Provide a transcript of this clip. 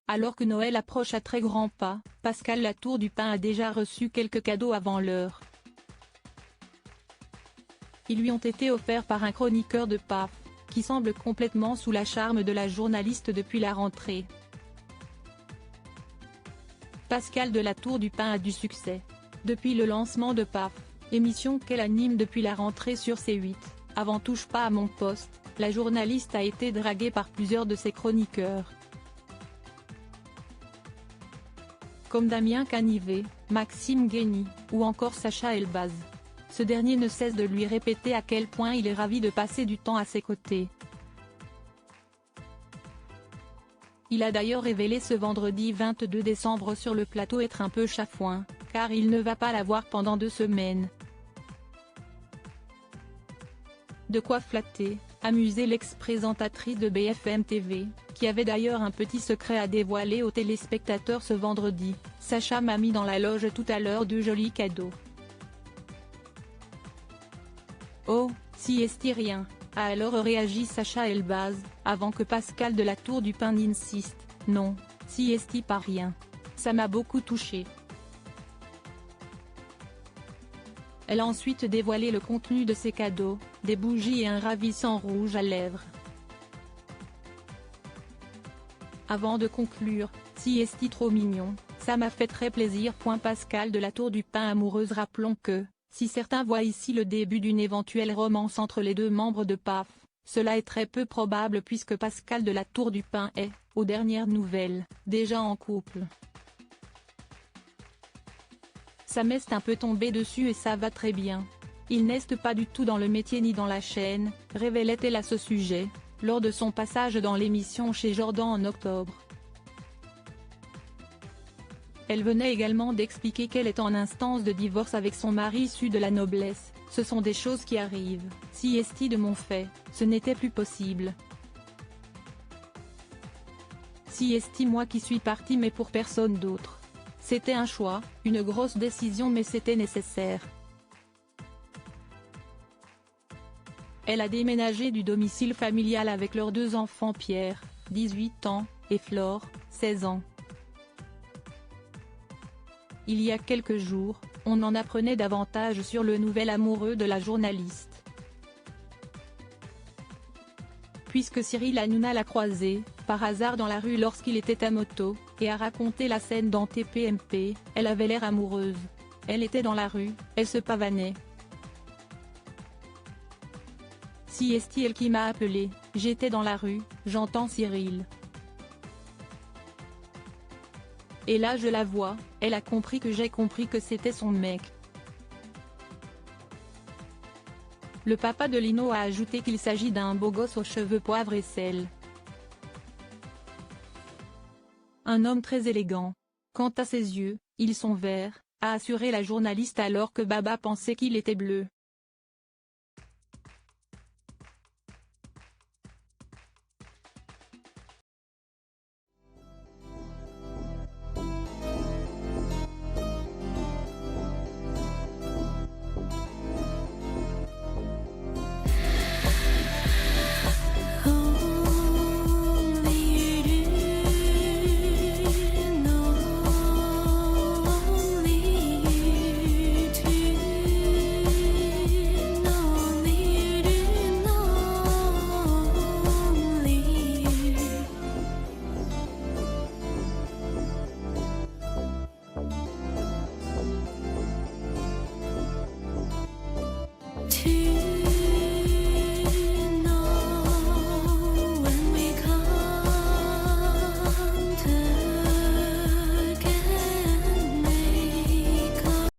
Alors que Noël approche à très grands pas, Pascal Latour du Pin a déjà reçu quelques cadeaux avant l'heure. Ils lui ont été offerts par un chroniqueur de PAF, qui semble complètement sous la charme de la journaliste depuis la rentrée. Pascal de Latour du Pin a du succès. Depuis le lancement de PAF, émission qu'elle anime depuis la rentrée sur C8, avant Touche pas à mon poste, la journaliste a été draguée par plusieurs de ses chroniqueurs. Comme Damien Canivet, Maxime Guény, ou encore Sacha Elbaz. Ce dernier ne cesse de lui répéter à quel point il est ravi de passer du temps à ses côtés. Il a d'ailleurs révélé ce vendredi 22 décembre sur le plateau être un peu chafouin, car il ne va pas la voir pendant 2 semaines. De quoi flatter, amuser l'ex-présentatrice de BFM TV, qui avait d'ailleurs un petit secret à dévoiler aux téléspectateurs ce vendredi. Sacha m'a mis dans la loge tout à l'heure de jolis cadeaux. Oh, si est-il rien, a alors réagi Sacha Elbaz, avant que Pascal de Latour du Pin n'insiste, non, si est-il pas rien. Ça m'a beaucoup touché. Elle a ensuite dévoilé le contenu de ses cadeaux, des bougies et un ravissant rouge à lèvres. Avant de conclure, si est-il trop mignon, ça m'a fait très plaisir. Pascal de Latour du Pin amoureuse. Rappelons que, si certains voient ici le début d'une éventuelle romance entre les deux membres de PAF, cela est très peu probable puisque Pascal de Latour du Pin est, aux dernières nouvelles, déjà en couple. Ça m'est un peu tombé dessus et ça va très bien. Il n'est pas du tout dans le métier ni dans la chaîne, révélait-elle à ce sujet, lors de son passage dans l'émission chez Jordan en octobre. Elle venait également d'expliquer qu'elle est en instance de divorce avec son mari issu de la noblesse. Ce sont des choses qui arrivent, si est-il de mon fait, ce n'était plus possible. Si est-il moi qui suis partie mais pour personne d'autre. C'était un choix, une grosse décision mais c'était nécessaire. Elle a déménagé du domicile familial avec leurs 2 enfants Pierre, 18 ans, et Flore, 16 ans. Il y a quelques jours, on en apprenait davantage sur le nouvel amoureux de la journaliste. Puisque Cyril Hanouna l'a croisé, par hasard dans la rue lorsqu'il était à moto, et a raconté la scène dans TPMP, elle avait l'air amoureuse. Elle était dans la rue, elle se pavanait. Si est-il elle qui m'a appelé, j'étais dans la rue, j'entends Cyril. Et là je la vois, elle a compris que j'ai compris que c'était son mec. Le papa de Lino a ajouté qu'il s'agit d'un beau gosse aux cheveux poivre et sel. Un homme très élégant. Quant à ses yeux, ils sont verts, a assuré la journaliste alors que Baba pensait qu'il était bleu.